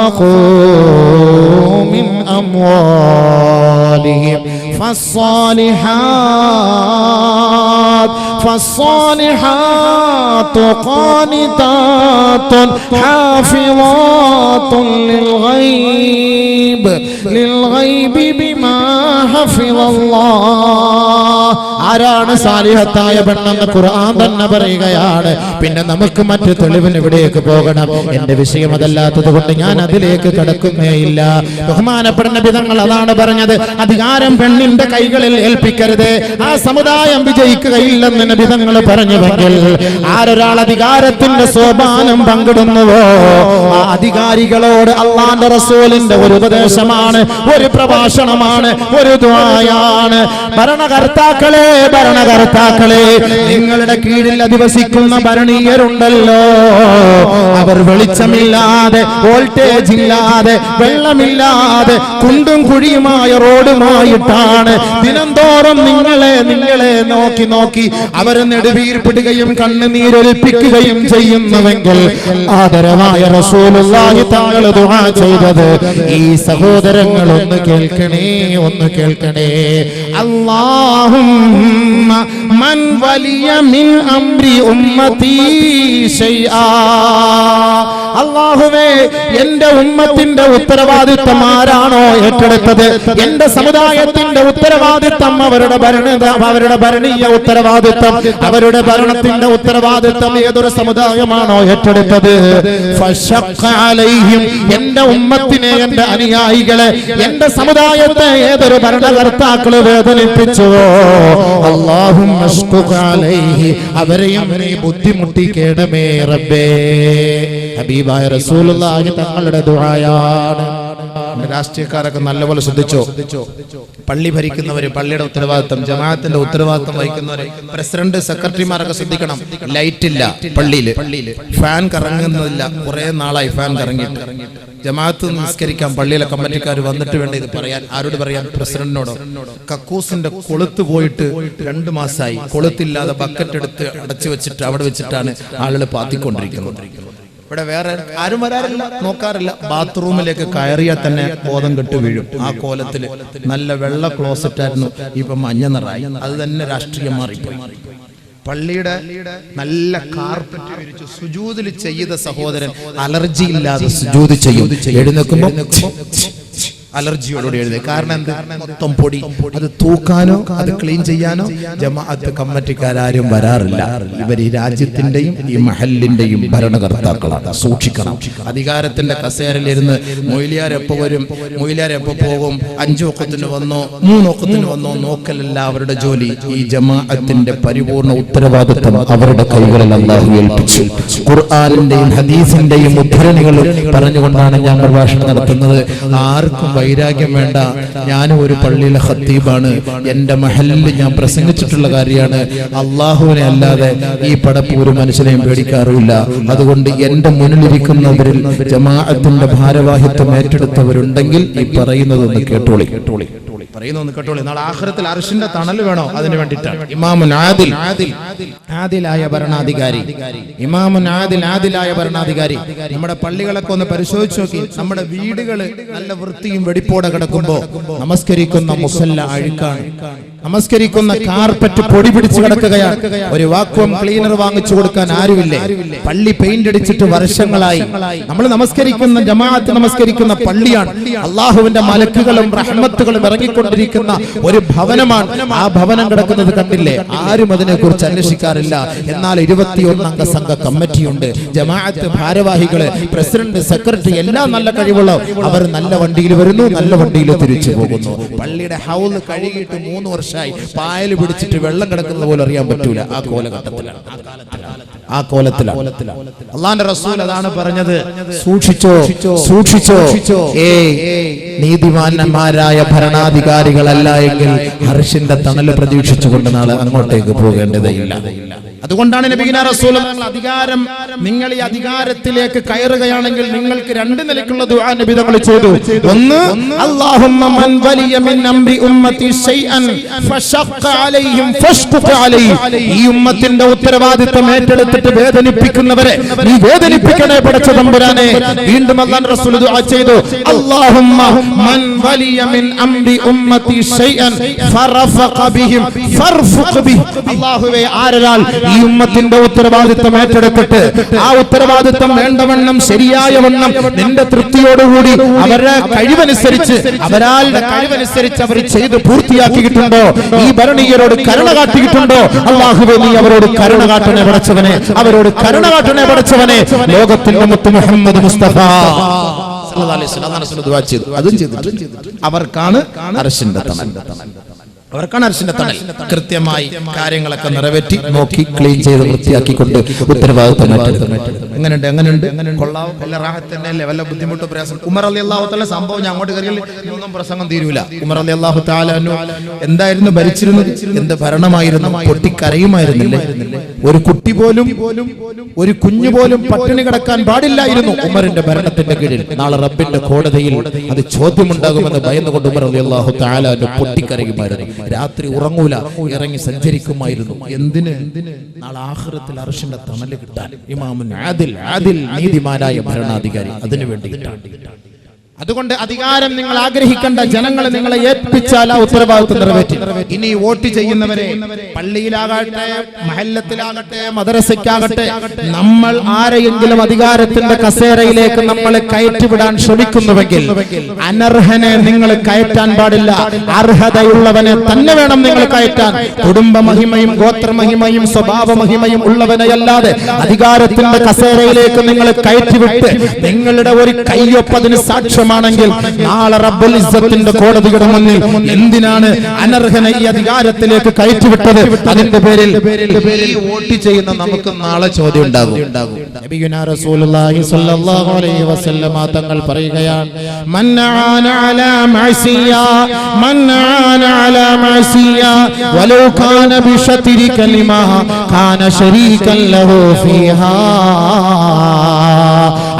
أنفقوا من أموالهم فالصالحات قانتات حافظات للغيب بما حفظ الله. ആരാണ് സാലിഹത്തായ പെണ്ണെന്ന് ഖുർആൻ തന്നെ പറയുകയാണ്. പിന്നെ നമുക്ക് മറ്റു തെളിവിന് ഇവിടേക്ക് പോകണം. എന്റെ വിഷയം അതല്ലാത്തത് കൊണ്ട് ഞാൻ അതിലേക്ക് കടക്കുന്നേയില്ല. ബഹുമാനപ്പെട്ട നബി തങ്ങൾ അതാണ് പറഞ്ഞത്, അധികാരം പെണ്ണിന്റെ കൈകളിൽ ഏൽപ്പിക്കരുത്, ആ സമുദായം വിജയിക്കുകയില്ലെന്ന് നബി തങ്ങൾ പറഞ്ഞുവെങ്കിൽ ആരൊരാൾ അധികാരത്തിന്റെ സോപാനം പങ്കിടുന്നുവോ ആ അധികാരികളോട് അള്ളാന്റെ റസൂലിന്റെ ഒരു ഉപദേശമാണ്, ഒരു പ്രഭാഷണമാണ്, ഒരു ദുആയാണ്. ഭരണകർത്താക്കളെ നിങ്ങളുടെ കീഴിൽ അധിവസിക്കുന്ന ഭരണീയരുണ്ടല്ലോ, അവർ വെളിച്ചമില്ലാതെ, വോൾട്ടേജ് ഇല്ലാതെ, വെള്ളമില്ലാതെ, കുണ്ടും കുഴിയുമായ റോഡുമായിട്ടാണ് ദിനംതോറും നിങ്ങളെ നോക്കി അവർ നെടുവീർപ്പിടുകയും കണ്ണുനീരൊലിപ്പിക്കുകയും ചെയ്യുന്നുവെങ്കിൽ ആദരവായ റസൂലുള്ളാഹി തങ്ങൾ ദുആ ചെയ്തത് ഈ സഹോദരങ്ങൾ ഒന്ന് കേൾക്കണേ. അല്ലാഹുമ്മ മൻ വലിയ മിൻ അംരി ഉമ്മത്തി ശൈആ. അല്ലാഹുവേ, എന്റെ ഉമ്മത്തിന്റെ ഉത്തരവാദിത്തം ആരാണോ ഏറ്റെടുത്തത്, എന്റെ സമുദായത്തിന്റെ ഉത്തരവാദിത്തം, അവരുടെ ഭരണീയ ഉത്തരവാദിത്തം, അവരുടെ ഭരണത്തിന്റെ ഉത്തരവാദിത്തം ഏതൊരു സമുദായമാണോ ഏറ്റെടുത്തത്, ഫശഖ്ഖ അലൈഹിം, എന്റെ ഉമ്മത്തിനെ, എന്റെ അനുയായികളെ, എന്റെ സമുദായത്തെ ഏതൊരു ഭരണകർത്താക്കള് വേദനിപ്പിച്ചുവോ, അല്ലാഹുമ്മ അശ്ഖുഖ് അലൈഹി, അവരെയും നീ ബുദ്ധിമുട്ടിക്കേണമേ റബ്ബേ. ഹബീബായ റസൂലുള്ളാഹി തങ്ങളുടെ ദുആയാണ്. രാഷ്ട്രീയക്കാരൊക്കെ നല്ലപോലെ ശ്രദ്ധിച്ചോ. പള്ളി ഭരിക്കുന്നവര്, പള്ളിയുടെ ഉത്തരവാദിത്തം, ജമാഅത്തിന്റെ ഉത്തരവാദിത്തം വഹിക്കുന്നവര്, പ്രസിഡന്റ്, സെക്രട്ടറിമാരൊക്കെ ശ്രദ്ധിക്കണം. ലൈറ്റ് ഇല്ല പള്ളിയില്, ഫാൻ കറങ്ങുന്നില്ല, കുറെ നാളായി ഫാൻ കറങ്ങിയിട്ട്. ജമാഅത്ത് നിസ്കരിക്കാൻ പള്ളിയിലെ കമ്മിറ്റിക്കാർ വന്നിട്ട് വേണ്ട ഇത് പറയാൻ. ആരോട് പറയാൻ? പ്രസിഡന്റിനോടോ. കക്കൂസിന്റെ കൊളുത്ത് പോയിട്ട് 2 മാസമായി, കൊളുത്തില്ലാതെ ബക്കറ്റ് എടുത്ത് അടച്ചു വെച്ചിട്ട് അവിടെ വെച്ചിട്ടാണ് ആളുകൾ പാത്തിക്കൊണ്ടിരിക്കുന്നത്. ഇവിടെ വേറെ ആരും വരാറില്ല, നോക്കാറില്ല. ബാത്റൂമിലേക്ക് കയറിയാൽ തന്നെ ബോധം കെട്ട് വീഴും. ആ കോലത്തില് നല്ല വെള്ള ക്ലോസറ്റ് ആയിരുന്നു, ഇപ്പൊ മഞ്ഞ നിറായി. അത് തന്നെ രാഷ്ട്രീയം മാറിപ്പോയി. പള്ളിയുടെ നല്ല കാർപ്പറ്റ് വിരിച്ചു സുജൂദിൽ ചെയ്ത സഹോദരൻ അലർജി ഇല്ലാതെ സുജൂദ് ചെയ്യും. എഴുന്നേൽക്കുമ്പോ അലർജിയോടുകൂടി എഴുതി. കാരണം എന്ത്? മൊത്തം പൊടി. അത് തൂക്കാനോ അത് ക്ലീൻ ചെയ്യാനോ ജമാഅത്ത് കമ്മിറ്റിക്കാരും വരാറില്ല. ഇവർ ഈ രാജ്യത്തിന്റെയും ഈ മഹല്ലിന്റെയും ഭരണകർത്താക്കളാണ്. സൂക്ഷിക്കണം. അധികാരത്തിന്റെ കസേരയിലിരുന്ന് മൊയ്ലിയാർ എപ്പോ വരും, മൊയ്ലിയാർ എപ്പോ പോകും, 5 വഖത്തിന് വന്നോ 3 വഖത്തിന് വന്നോ നോക്കലല്ല അവരുടെ ജോലി. ഈ ജമാഅത്തിന്റെ പരിപൂർണ ഉത്തരവാദിത്വം അവരുടെ കൈകളിൽ അല്ലാഹു ഏൽപ്പിച്ചു. ഖുർആനിന്റെയും ഹദീസിന്റെയും ഉദ്ധരണികൾ പറഞ്ഞുകൊണ്ടാണ് ഞാൻ പ്രഭാഷണം നടത്തുന്നത്. ആർക്കും വൈരാഗ്യം വേണ്ട. ഞാനും ഒരു പള്ളിയിലെ ഖത്തീബാണ്. എന്റെ മഹല്ലിൽ ഞാൻ പ്രസംഗിച്ചിട്ടുള്ള കാര്യമാണ്. അള്ളാഹുവിനെ അല്ലാതെ ഈ പടപ്പ് ഒരു മനുഷ്യനെയും പേടിക്കാറില്ല. അതുകൊണ്ട് എന്റെ മുന്നിലിരിക്കുന്നവരിൽ ജമാഅത്തിന്റെ ഭാരവാഹിത്വം ഏറ്റെടുത്തവരുണ്ടെങ്കിൽ ഈ പറയുന്നതൊന്ന് കേട്ടോളി. നാളെ ആഖിറത്തിൽ അർശിന്റെ തണൽ വേണോ? അതിനു വേണ്ടിയിട്ടാണ്. ഇമാമുൻ ആദിൽ, ആദിലായ ഭരണാധികാരി, ഇമാമുൻ ആദിൽ, ആദിലായ ഭരണാധികാരി. നമ്മുടെ പള്ളികളൊക്കെ ഒന്ന് പരിശോധിച്ച് നോക്കി. നമ്മുടെ വീടുകള് നല്ല വൃത്തിയും വെടിപ്പോടെ കിടക്കുമ്പോ നമസ്കരിക്കുന്ന മുസല്ല അഴുക്കാണ്, നമസ്കരിക്കുന്ന കാർപ്പറ്റ് പൊടി പിടിച്ച് കിടക്കുകയാണ്. ഒരു വാക്വം ക്ലീനർ വാങ്ങിച്ചു കൊടുക്കാൻ ആരുമില്ലേ? പള്ളി പെയിന്റ് അടിച്ചിട്ട് വർഷങ്ങളായി. നമ്മൾ നമസ്കരിക്കുന്ന ജമാഅത്ത് നമസ്കരിക്കുന്ന പള്ളിയാണ്. അള്ളാഹുവിന്റെ മലക്കുകളും റഹ്മത്തുകളും ഇറങ്ങിക്കൊണ്ടിരിക്കുന്ന ഒരു ഭവനമാണ്. ആ ഭവനം കിടക്കുന്നത് കണ്ടില്ലേ? ആരും അതിനെ കുറിച്ച് അന്വേഷിക്കാറില്ല. എന്നാൽ 21 അംഗ സംഘ കമ്മിറ്റിയുണ്ട്. ജമാഅത്ത് ഭാരവാഹികള്, പ്രസിഡന്റ്, സെക്രട്ടറി എല്ലാം നല്ല കഴിവുള്ള അവർ നല്ല വണ്ടിയിൽ വരുന്നു, നല്ല വണ്ടിയിൽ തിരിച്ചു പോകുന്നു. പള്ളിയുടെ ഹൗസ് കഴുകിയിട്ട് 3 വർഷമായി പായൽ പിടിച്ചിട്ട് വെള്ളം കിടക്കുന്ന പോലെ അറിയാൻ പറ്റൂല. ആ കോലഘട്ടത്തിലാണ്, ആ കോലത്തിലാണ്. അള്ളാന്റെ റസൂൽ അതാണ് പറഞ്ഞത്, സൂക്ഷിച്ചോ. നീതിമാന്മാരായ ഭരണാധികാരികളല്ല എങ്കിൽ അർശിന്റെ തണല് പ്രതീക്ഷിച്ചുകൊണ്ട് നാളെ അങ്ങോട്ടേക്ക് പോകേണ്ടതില്ല. അതുകൊണ്ടാണ് നബിയിന റസൂൽ അധികാരം, നിങ്ങൾ ഈ അധികാരത്തിലേക്ക് കയറുകയാണെങ്കിൽ നിങ്ങൾക്ക് രണ്ട് നിലയ്ക്കുള്ള ദുആ നബി തങ്ങൾ ചെയ്തു. ഒന്ന്, അല്ലാഹുമ്മ മൻ വലിയ മിൻ അംരി ഉമ്മത്തി ശൈഅൻ ഫശഖ അലൈഹിം ഫശ്ഖുഖ അലൈഹി. ഈ ഉമ്മത്തിന്റെ ഉത്തരവാദിത്തം ഏറ്റെടുത്തിട്ട് വേദനിപ്പിക്കുന്നവരെ നീ വേദനിപ്പിക്കണേ പടച്ച തമ്പുരാനെ. വീണ്ടും അല്ലാഹു റസൂൽ ദുആ ചെയ്തു, അല്ലാഹുമ്മ മൻ വലിയ മിൻ അംരി ഉമ്മത്തി ശൈഅൻ ഫറഫഖ ബിഹിം ഫർഫഖ ബിഹി. അല്ലാഹുവേ, ആരാൽ ഈ ഉമ്മത്തിന്റെ ഉത്തരവാദിത്തം ഏറ്റെടുത്തിട്ട് ആ ഉത്തരവാദിത്തം വേണ്ടവണ്ണം ശരിയായ വണ്ണം നിന്റെ തൃപ്തിയോടുകൂടി അവരുടെ കഴിവനുസരിച്ച് അവരാളുടെ കഴിവനുസരിച്ച് അവർ ചെയ്ത് പൂർത്തിയാക്കിയിട്ടുണ്ടോ, ഈ ഭരണീയരോട് കരുണ കാട്ടിയിട്ടുണ്ടോ, അല്ലാഹുവേ നീ അവരോട് കരുണ കാട്ടണേ പടച്ചവനെ, അവരോട് കരുണ കാട്ടണേ പടച്ചവനെ. ലോകത്തിന്റെ മുത്ത് മുഹമ്മദ് മുസ്തഫ സല്ലല്ലാഹു അലൈഹി വസല്ലം ദുആ ചെയ്തു. അതും ചെയ്തിട്ട് അവർക്കാണ് അർശിന്റെ തണൽ, അവർക്കാണ് അർശിന്റെ തണൽ. കൃത്യമായി കാര്യങ്ങളൊക്കെ നിറവേറ്റി നോക്കി ക്ലീൻ ചെയ്ത് വൃത്തിയാക്കിക്കൊണ്ട് ഉത്തരവാദിത്തം എങ്ങനെയുണ്ട് കൊള്ളാവും, വല്ല റാഹത്ത് തന്നെയല്ലേ, വല്ല ബുദ്ധിമുട്ട് പ്രയാസം. ഉമർ റളിയല്ലാഹു തആല സംഭവം ഞാൻ അങ്ങോട്ട് കയറിയാൽ ഒന്നും പ്രസംഗം തീരൂല. ഉമർ റളിയല്ലാഹു തആല എന്തായിരുന്നു ഭരിച്ചിരുന്നത്, എന്ത് ഭരണമായിരുന്നു, പൊട്ടിക്കരയുമായിരുന്നില്ലേ. ഒരു കുട്ടി പോലും, ഒരു കുഞ്ഞു പോലും പട്ടിണി കിടക്കാൻ പാടില്ലായിരുന്നു ഉമറിന്റെ ഭരണത്തിന്റെ കീഴിൽ. നാളെ റബ്ബിന്റെ കോടതിയിൽ അത് ചോദ്യമുണ്ടാകുമെന്ന് ഭയന്നുകൊണ്ട് ഉമർ റളിയല്ലാഹു തആല പൊട്ടിക്കരയുമായിരുന്നു. രാത്രി ഉറങ്ങൂല, ഇറങ്ങി സഞ്ചരിക്കുമായിരുന്നു. എന്തിന്? നാളെ ആഖിറത്തിൽ അർശിന്റെ തണല് കിട്ടാൻ. ഇമാമുൻ ആദിൽ നീതിമാനായ ഭരണാധികാരി, അതിനു വേണ്ടിയിട്ടാണ്. അതുകൊണ്ട് അധികാരം നിങ്ങൾ ആഗ്രഹിക്കേണ്ട, ജനങ്ങളെ നിങ്ങളെ ഏൽപ്പിച്ചാൽ ആ ഉത്തരവാദിത്വം നിറവേറ്റി. ഇനി വോട്ട് ചെയ്യുന്നവരെ പള്ളിയിലാകട്ടെ, മഹല്ലത്തിലാകട്ടെ, മദ്രസയ്ക്കാകട്ടെ, നമ്മൾ ആരെയെങ്കിലും അധികാരത്തിന്റെ കസേരയിലേക്ക് നമ്മളെ കയറ്റിവിടാൻ ശ്രമിക്കുന്നുവെങ്കിൽ അനർഹനെ നിങ്ങൾ കയറ്റാൻ പാടില്ല. അർഹതയുള്ളവനെ തന്നെ വേണം നിങ്ങൾ കയറ്റാൻ. കുടുംബ മഹിമയും ഗോത്ര മഹിമയും സ്വഭാവ മഹിമയും ഉള്ളവനെയല്ലാതെ അധികാരത്തിന്റെ കസേരയിലേക്ക് നിങ്ങൾ കയറ്റിവിട്ട് നിങ്ങളുടെ ഒരു കയ്യൊപ്പതിന് സാക്ഷ്യം ണെങ്കിൽ നാളെ റബ്ബുൽ ഇസ്സത്തിന്റെ കോടതിയുടെ മുന്നിൽ എന്തിനാണ് അനർഹനെ ഈ അധികാരത്തിലേക്ക് കയറ്റിവിട്ടത്? അതിന്റെ പേരിൽ വോട്ട് ചെയ്യുന്ന നമുക്ക് നാളെ ചോദ്യം ഉണ്ടാകും. നബിയുനാ റസൂലുള്ളാഹി സ്വല്ലല്ലാഹു അലൈഹി വസല്ലമ തങ്ങൾ പറയുകയാണ്, മൻ ആന അലാ മഅസിയ മൻ ആന അലാ മഅസിയ വലൗ കാന ബിശത്രി കലിമ കാന ശരീകൻ ലഹു ഫീഹാ.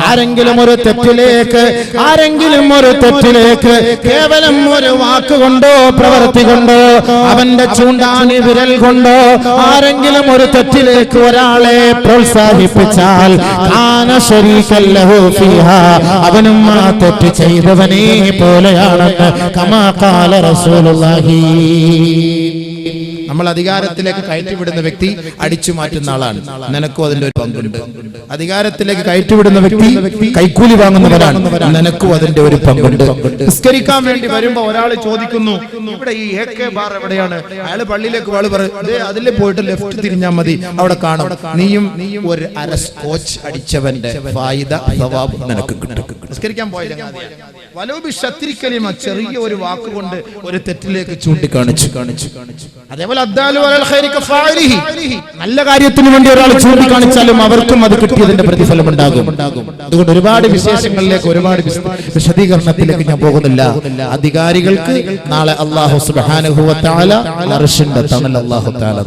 ആരെങ്കിലും ഒരു തെറ്റിലേക്ക് കേവലം ഒരു വാക്കുകൊണ്ടോ പ്രവൃത്തി കൊണ്ടോ അവന്റെ ചൂണ്ടാനി വിരൽ കൊണ്ടോ ആരെങ്കിലും ഒരു തെറ്റിലേക്ക് ഒരാളെ പ്രോത്സാഹിപ്പിച്ചാൽ കാന ശരീകൻ ലഹു ഫീഹാ, അവനും ആ തെറ്റ് ചെയ്തവനെ പോലെയാണെന്ന് കമാ ഖാല റസൂലുള്ളാഹി. നമ്മൾ അധികാരത്തിലേക്ക് കയറ്റിവിടുന്ന വ്യക്തി അടിച്ചു മാറ്റുന്ന ആളാണ്, നിനക്കും അതിന്റെ ഒരു പങ്കുണ്ട്. അധികാരത്തിലേക്ക് കയറ്റിവിടുന്ന വ്യക്തി കൈക്കൂലി വാങ്ങുന്നവരാണ്, നിനക്കും അതിന്റെ ഒരു പങ്കുണ്ട്. നിസ്കരിക്കാൻ വേണ്ടി വരുമ്പോ ഒരാൾ ചോദിക്കുന്നു, ഇവിടെ ഈ AK ബാർ എവിടെയാണ്? അയാൾ പള്ളിയിലേക്ക് വാള് പറയും, അതിലെ പോയിട്ട് ലെഫ്റ്റ് തിരിഞ്ഞാൽ മതി, അവിടെ കാണും. നീയും ഒരു അര സ്കോച്ച് അടിച്ചവന്റെ ഫായിദ സവാബ് നിനക്ക് കിട്ടും. നിസ്കരിക്കാൻ പോയ വലോബി ശത്രിക്കലിമ, ചെറിയ ഒരു വാക്കുകൊണ്ട് ഒരു തെറ്റിലേക്ക് ചൂണ്ടിക്കാണിച്ചു. അതേപോലെ നല്ല കാര്യത്തിന് വേണ്ടി ഒരാൾ ചൂണ്ടിക്കാണിച്ചാലും അവർക്കും അത് കിട്ടിയതിന്റെ പ്രതിഫലം ഉണ്ടാകും. അതുകൊണ്ട് ഒരുപാട് വിശേഷങ്ങളിലേക്ക്, ഒരുപാട് വിശദീകരണത്തിലേക്ക് ഞാൻ പോകുന്നില്ല. അധികാരികൾക്ക് നാളെ അല്ലാഹു സുബ്ഹാനഹു വ തആല അർശിന്റെ തണൽ അല്ലാഹു തആല